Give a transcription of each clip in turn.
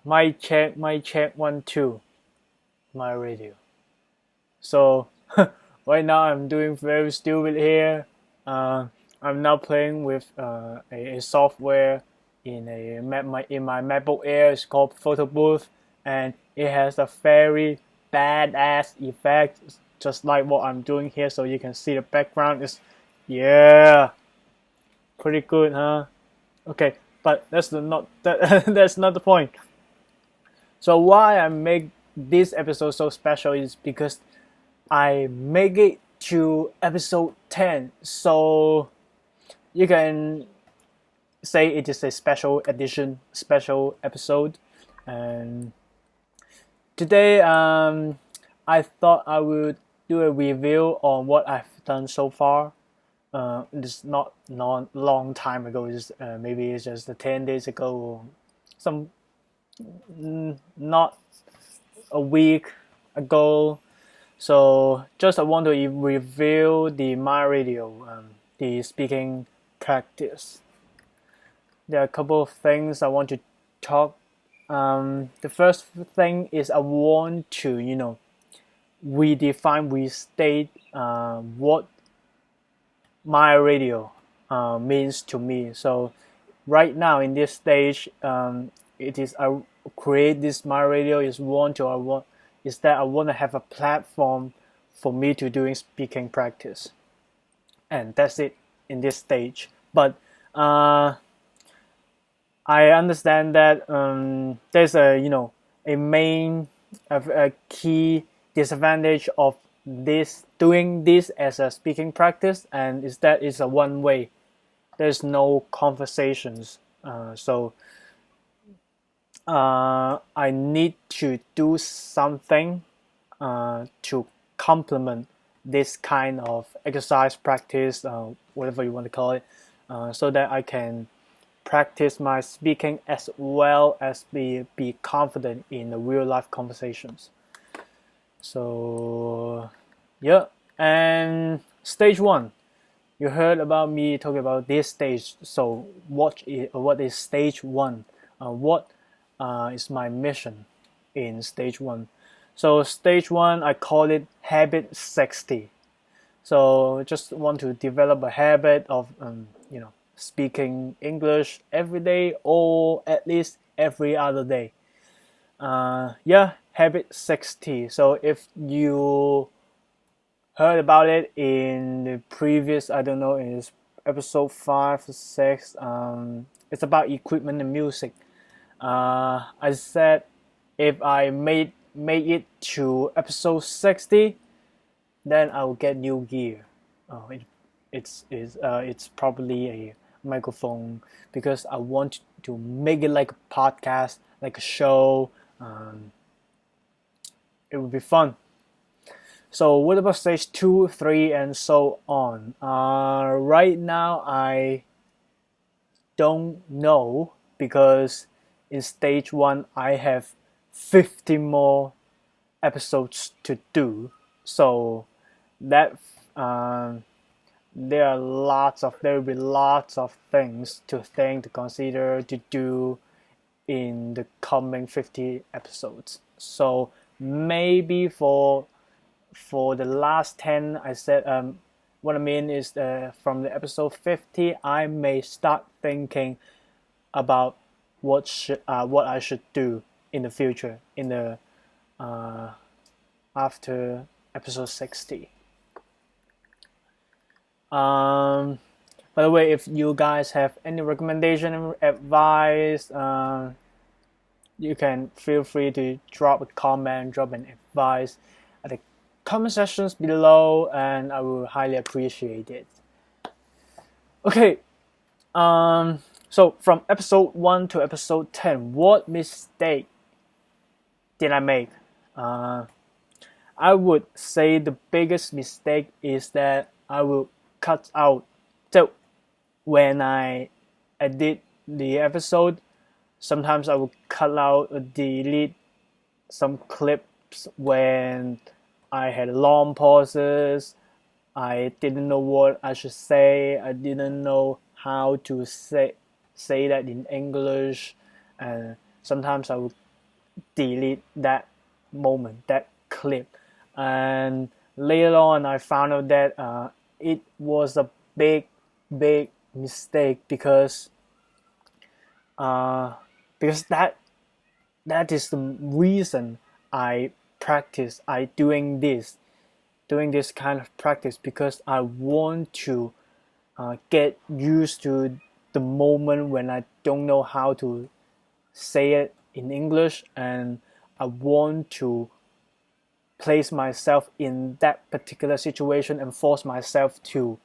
Mic check, 1 2, my radio. So right now I'm doing very stupid here. I'm now playing with a software in my MacBook Air. It's called Photo Booth, and it has a very badass effect, just like what I'm doing here. So you can see the background is, yeah, pretty good, huh? Okay, but that's not the point. So why I make this episode so special is because I make it to episode 10. So you can say it is a special edition, special episode. And today I thought I would do a review on what I've done so far. It's not long time ago. Maybe it's just 10 days ago, or some not a week ago. So just I want to review the My Radio, the speaking practice. There are a couple of things I want to talk. The first thing is I want to restate what My Radio means to me. So right now in this stage, it is I create this My Radio is that I want to have a platform for me to doing speaking practice, and that's it in this stage. But I understand that there's a key disadvantage of doing this as a speaking practice, and is that it's a one way. There's no conversations, so I need to do something to complement this kind of exercise practice, whatever you want to call it, so that I can practice my speaking as well as be confident in the real life conversations. So yeah, and stage 1, you heard about me talking about this stage. So what is stage 1? What is my mission in stage 1? So stage 1, I call it habit 60. So just want to develop a habit of speaking English every day, or at least every other day. Habit 60. So if you heard about it in the previous, I don't know, in episode 5 or 6, it's about equipment and music. I said if I made it to episode 60, then I will get new gear. It's probably a microphone, because I want to make it like a podcast, like a show. It would be fun. So what about stage 2, 3, and so on? Right now I don't know, because in stage 1 I have 50 more episodes to do. So that there will be lots of things to think, to consider, to do in the coming 50 episodes. So maybe for the last 10, I said what I mean is from the episode 50, I may start thinking about what I should do in the future, in the after episode 60. By the way, if you guys have any recommendation, advice, you can feel free to drop a comment, drop an advice at the comment sections below, and I will highly appreciate it. Okay, so from episode 1 to episode 10, what mistake did I make? I would say the biggest mistake is that I will cut out. So when I edit the episode, sometimes I will cut out or delete some clips when I had long pauses. I didn't know what I should say. I didn't know how to say that in English, and sometimes I would delete that moment, that clip. And later on, I found out that it was a big, big mistake uh, because that is the reason I doing this kind of practice, because I want to get used to the moment when I don't know how to say it in English, and I want to place myself in that particular situation and force myself to,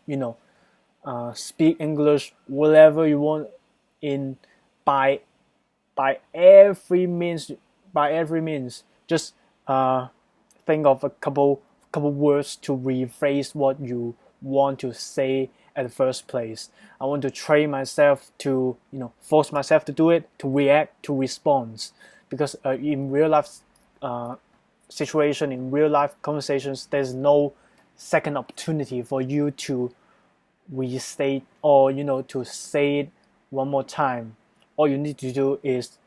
speak English whatever you want in by by every means by every means. Just think of a couple words to rephrase what you want to say at the first place. I want to train myself to, force myself to do it, to react, to respond, because in real life situation, in real life conversations, there's no second opportunity for you to restate or to say it one more time. All you need to do is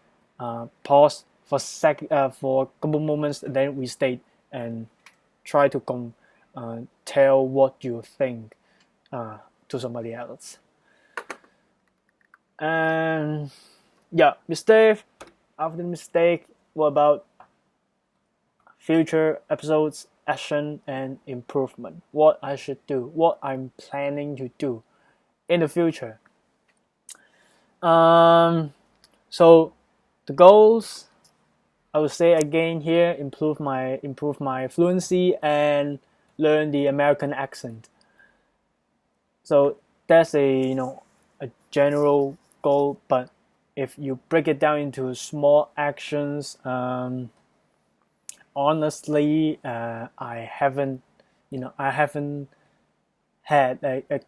pause for a couple moments, and then restate and try to tell what you think to somebody else. And yeah, mistake after mistake. What about future episodes, action and improvement? What I should do, what I'm planning to do in the future. So the goals, I would say again here, improve my fluency and learn the American accent. So that's a general goal, but if you break it down into small actions, honestly, I haven't had a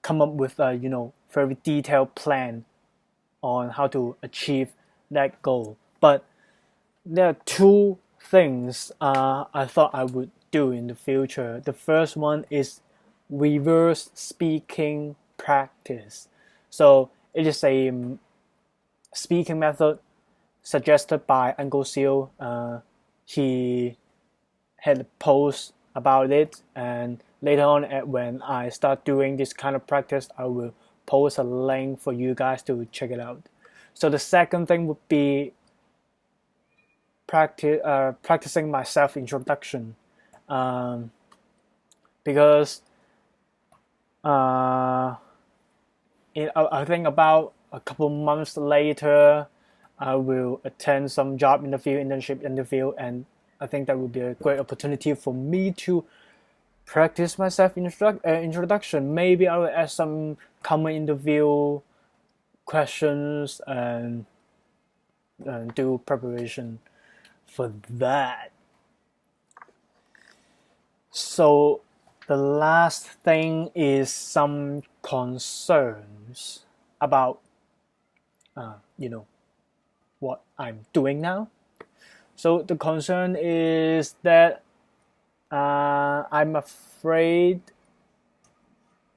come up with a very detailed plan on how to achieve that goal. But there are two things I thought I would do in the future. The first one is reverse speaking practice. So it is a speaking method suggested by Uncle Seal. He had a post about it, and later on when I start doing this kind of practice, I will post a link for you guys to check it out. So the second thing would be practicing my self-introduction, because I think about a couple months later, I will attend some internship interview, and I think that would be a great opportunity for me to practice my self-introduction. Maybe I will ask some common interview questions and do preparation for that. So the last thing is some concerns about what I'm doing now. So the concern is that I'm afraid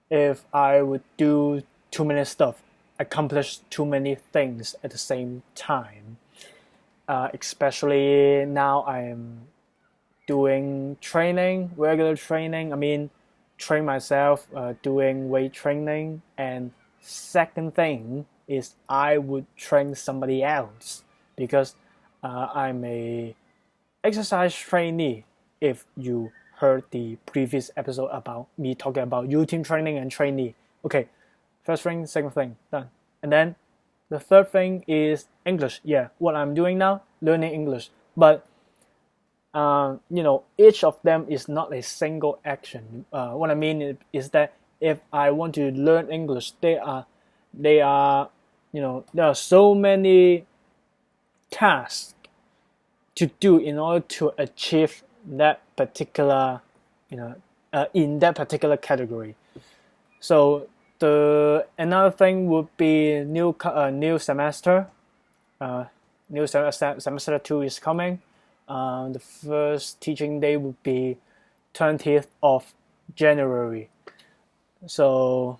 if I would do too many stuff, accomplish too many things at the same time. Especially now I am doing training, regular training. I mean, train myself, doing weight training. And second thing is I would train somebody else, because I'm a exercise trainee. If you heard the previous episode about me talking about U-team training and trainee. Okay, first thing, second thing, done. And then the third thing is English. Yeah, what I'm doing now, learning English. But each of them is not a single action. What I mean is that if I want to learn English, there are so many tasks to do in order to achieve that particular, in that particular category. So another thing would be new semester. New semester 2 is coming. The first teaching day would be 20th of January. So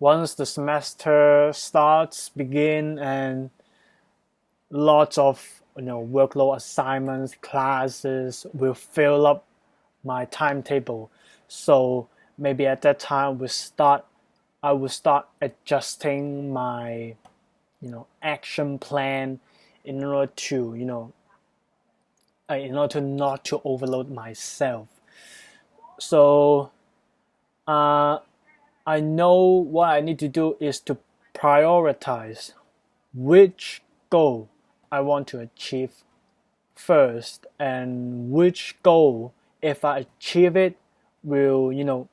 once the semester begin, and lots of workload assignments, classes will fill up my timetable. So maybe at that time I will start adjusting my action plan in order to not to overload myself. So I know what I need to do is to prioritize which goal I want to achieve first, and which goal, if I achieve it, will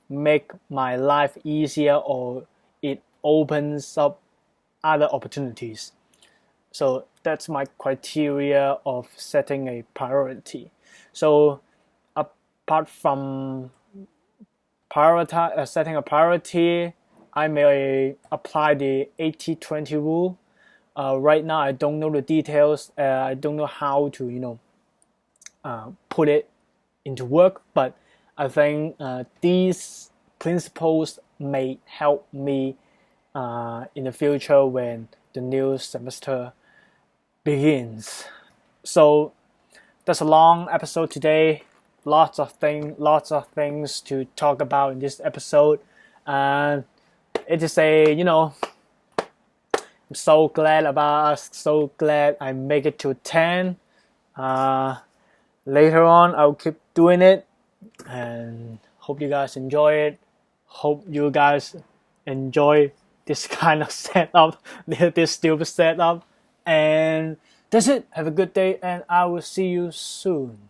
make my life easier, or it opens up other opportunities. So that's my criteria of setting a priority. So apart from setting a priority, I may apply the 80-20 rule. Right now, I don't know the details. I don't know how to put it into work, but I think these principles may help me in the future when the new semester begins. So that's a long episode today. Lots of things to talk about in this episode, and it is I'm so glad I make it to 10. Later on, I'll keep doing it, and hope you guys enjoy it. Hope you guys enjoy this kind of setup, this stupid setup. And that's it. Have a good day, and I will see you soon.